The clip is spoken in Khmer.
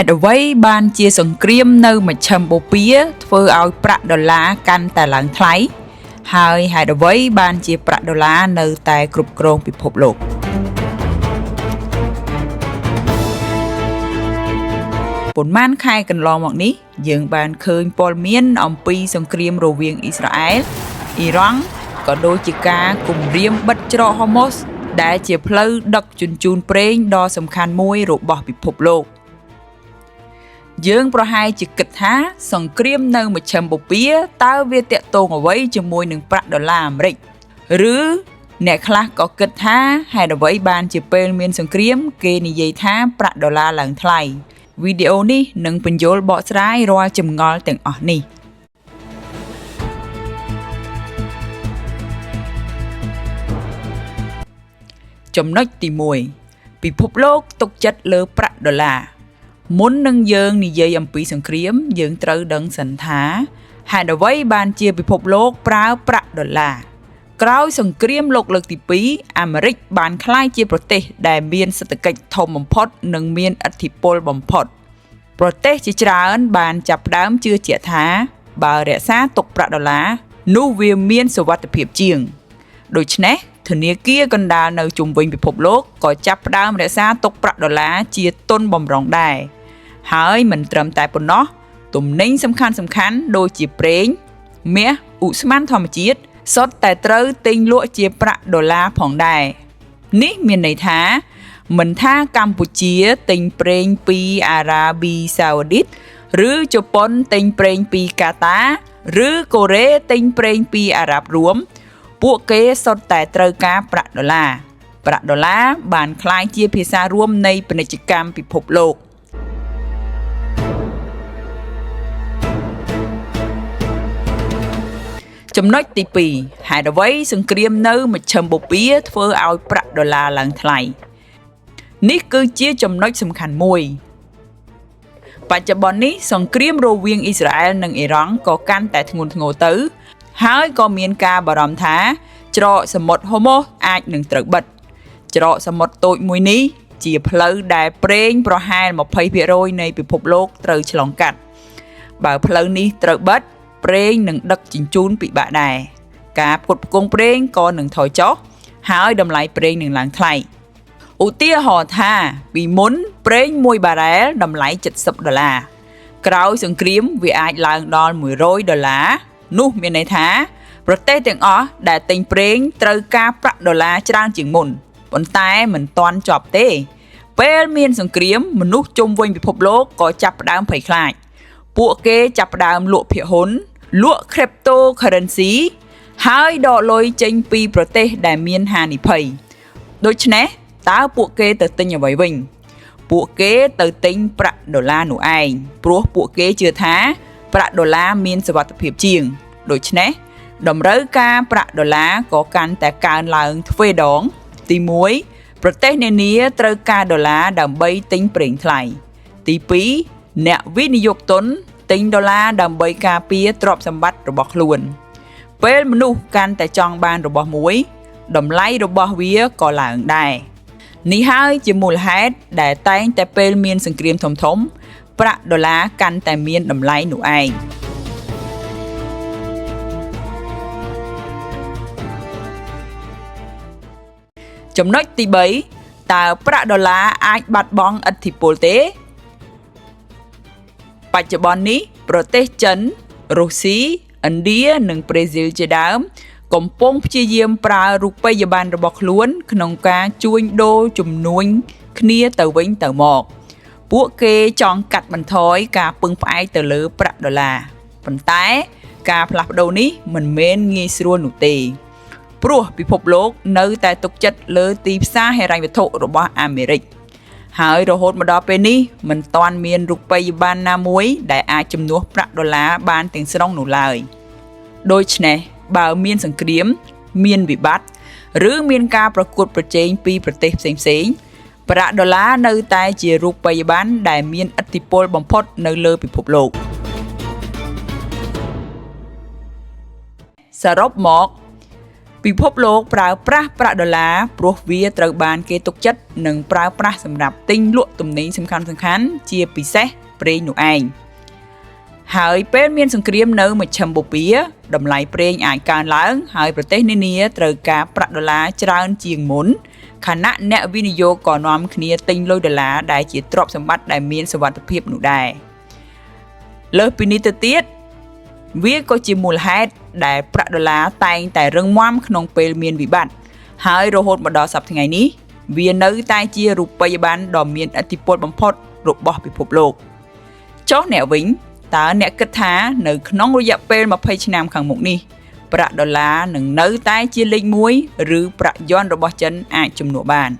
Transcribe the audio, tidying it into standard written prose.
ตุអ្វីបានជាសង្គ្រាមនៅមជ្ឈិមបូព៌ាធ្វើឲ្យប្រាក់ដុល្លារកាន់តែឡើងថ្លៃហើយហេតុអ្វីបានជាប្រាក់ដុល្លារនៅតែគ្រប់គ្រងពិភពលោកប៉ុន្មានខែកន្លងមកនេះយើងបានឃើញព័ត៌មានអំពីសង្គ្រាមរវាងអ៊ីស្រាអែលអ៊ីរ៉ង់ក៏ដូចជាការគំរាមបិទច្រកហូម៉ូសដែលជាផ្លូវដឹកជញ្ជូនប្រេងដ៏សំខាន់មួយរបស់ពិភពលោកយើងប្រហែលជាគិតថាសង្គ្រាមនៅមជ្ឈិមបូព៌ាតើវាតាក់ទងអ្វីជាមួយនឹងប្រាក់ដុល្លារអាមេរិកឬអ្នកខ្លះក៏គិតថាហេតុអ្វីបានជាពេលមានសង្គ្រាមគេនិយាយថាប្រាក់ដុល្លារឡើងថ្លៃវីដេអូនេះនឹងពន្យល់បកស្រាយរាល់ចម្ងល់ទាំងអស់នេះចំណុចទី1ពិភពលោកទុកចិត្តលើប្រាក់ដុល្លារមុននឹងយើងនិយាយអំពីសង្គ្រាមយើងត្រូវដឹងសិនថាហេតុអ្វីបានជាពិភពលោកប្រើប្រាក់ដុល្លារក្រោយសង្គ្រាមលោកលើកទី2អាមេរិកបានក្លាយជាប្រទេសដែលមានសេដ្ឋកិច្ចធំបំផុតនិងមានឥទ្ធិពលបំផុតប្រទេសជាច្រើនបានចាប់ផ្ដើមជឿជាក់ថាបើរក្សាទុកប្រាក់ដុល្លារនោះវាមានសុវត្ថិភាពជាងដូច្នេះធនាគារកណ្ដាលនៅជុំវិញពិភពលោកក៏ចាប់ផ្ដើមរក្សាទុកប្រាក់ដុល្លារជាទុនបម្រុងដែរហើយមិនត្រឹមតែប៉ុណ្ណោះទំនិញសំខាន់ដូចជាប្រេងមាសឧស្ម័នធម្មជាតិសុទ្ធតែត្រូវទិញលក់ជាប្រាក់ដុល្លារផងដែរនេះមានន័យថាមិនថាកម្ពុជាទិញប្រេងពីអារ៉ាប៊ីសាអូឌីតឬជប៉ុនទិញប្រេងពីកាតាឬកូរ៉េទិញប្រេងពីអារ៉ាប់រួមពួកគេសុទ្ធតែត្រូវការប្រាក់ដុល្លារប្រាក់ដុល្លារបានក្លាយជាភាសារួមនៃពាណិជ្ជកម្មពិភពលោកចំណុចទី2ហេតុអ្វីសង្គ្រាមនៅមជ្ឈិមបូព៌ាធ្វើឲ្យប្រាក់ដុល្លារឡើងថ្លៃនេះគឺជាចំណុចសំខាន់មួយបច្ចុប្បន្ននេះសង្គ្រាមរវាងអ៊ីស្រាអែលនិងអ៊ីរ៉ង់ក៏កាន់តែធ្ងន់ធ្ងរទៅហើយក៏មានការបារម្ភថាច្រកសមុទ្រហូម៉ូសអាចនឹងត្រូវបិទច្រកសមុទ្រតូចមួយនេះជាផ្លូវដែលប្រេងប្រហែល 20% នៃពិភពលោកត្រូវឆ្លងកាត់បើផ្លូវនេះត្រូវបិទប្រេងនឹងដឹកជញ្ជូនពិបាកដែរការផ្គត់ផ្គង់ប្រេងក៏នឹងថយចុះហើយតម្លៃប្រេងនឹងឡើងថ្លៃឧទាហរណ៍ថាពីមុនប្រេង1បារ៉ែលតម្លៃ$70ក្រោយសង្គ្រាមវាអាចឡើងដល់$100នោះមានន័យថាប្រទេសទាំងអស់ដែលទិញប្រេងត្រូវការប្រាក់ដុល្លារច្រើនជាងមុនប៉ុន្តែមិនទាន់ចប់ទេពេលមានសង្គ្រាមមនុស្សជុំវិញពិភពលោកក៏ចាប់ផ្ដើមភ័យខ្លាចពួកគេចាប់ផ្ដើមលក់ភាគហ៊ុនលក់ cryptocurrency ហើយដកលុយចេញពីប្រទេសដែលមានហានិភ័យដូច្នេះតើពួកគេទៅទិញអ្វីវិញពួកគេទៅទិញប្រាក់ដុល្លារនោះឯងព្រោះពួកគេជឿថាប្រាក់ដុល្លារមានសុវត្ថិភាពជាងដូច្នេះតម្រូវការប្រាក់ដុល្លារក៏កាន់តែកើនឡើងទ្វេដងទី1ប្រទេសនានាត្រូវការដុល្លារដើម្បីទិញប្រេងថ្លៃទី2អ្នកវិនិយោគទុនទិញដុល្លារដើម្បីការពារទ្រព្យសម្បត្តិរបស់ខ្លួនពេលមនុស្សកាន់តែចង់បានរបស់មួយតម្លៃរបស់វាក៏ឡើងដែរនេះហើយជាមូលហេតុដែលតែងតែពេលមានសង្គ្រាមធំប្រាក់ដុល្លារកាន់តែមានតម្លៃនោះឯងចំណុចទី3តើប្រាក់ដុល្លារអាចបាត់បង់ឥទ្ធិពលទេបច្ចុប្បន្ននេះប្រទេសចិនរុស្ស៊ីឥណ្ឌានិងប្រេស៊ីលជាដើមកំពុងព្យាយាមប្រើរូបិយប័ណ្ណរបស់ខ្លួនក្នុងការជួញដូរជំនួញគ្នាទៅវិញទៅមកពួកគេចង់កាត់បន្ថយការពឹងផ្អែកទៅលើប្រាក់ដុល្លារប៉ុន្តែការផ្លាស់ប្ដូរនេះមិនមែនងាយស្រួលនោះទេព្រោះពិភពលោកនៅតែទុកចិត្តលើទីផ្សារហិរញ្ញវត្ថុរបស់អាមេរិកហើយរហូតមកដល់ពេលនេះមិនទាន់មានរូបិយប័ណ្ណណាមួយដែលអាចជំនួសប្រាក់ដុល្លារបានទាំងស្រុងនោះឡើយដូច្នេះបើមានសង្គ្រាមមានវិបត្តិឬមានការប្រកួតប្រជែងពីប្រទេសផ្សេងៗប្រាក់ដុល្លារនៅតែជារូបិយប័ណ្ណដែលមានឥទ្ធិពលបំផុតនៅលើពិភពលោកសរុបមក ពិភពលោកប្រើប្រាស់ប្រាក់ដុល្លារព្រោះវាត្រូវបានគេទុកចិត្តនិងប្រើប្រាស់សម្រាប់ទិញលក់ទំនិញសំខាន់ៗជាពិសេសប្រេងនោះឯងហើយពេលមានសង្គ្រាមនៅមជ្ឈិមបូព៌ាតម្លៃប្រេងអាចកើនឡើងហើយប្រទេសនានាត្រូវការប្រាក់ដុល្លារច្រើនជាងមុនខណៈអ្នកវិនិយោគក៏នាំគ្នាទិញលុយដុល្លារដែលជាទ្រព្យសម្បត្តិដែលមានសុវត្ថិភាពនោះដែរលើសពីនេះទៅទៀតវាក៏ជាមូលហេតុដែលប្រាក់ដុល្លារតែងតែរឹងមាំក្នុងពេលមានវិបត្តិហើយរហូតមកដល់សប្តាហ៍ថ្ងៃនេះវានៅតែជារូបិយប័ណ្ណដ៏មានឥទ្ធិពលបំផុតរបស់ពិភពលោកចុះអ្នកវិញតើអ្នកគិតថានៅក្នុងរយៈពេល20ឆ្នាំខាងមុខនេះប្រាក់ដុល្លារនឹងនៅតែជាលេខ1ឬប្រាក់យ័ន្តរបស់ចិនអាចជំនួសបាន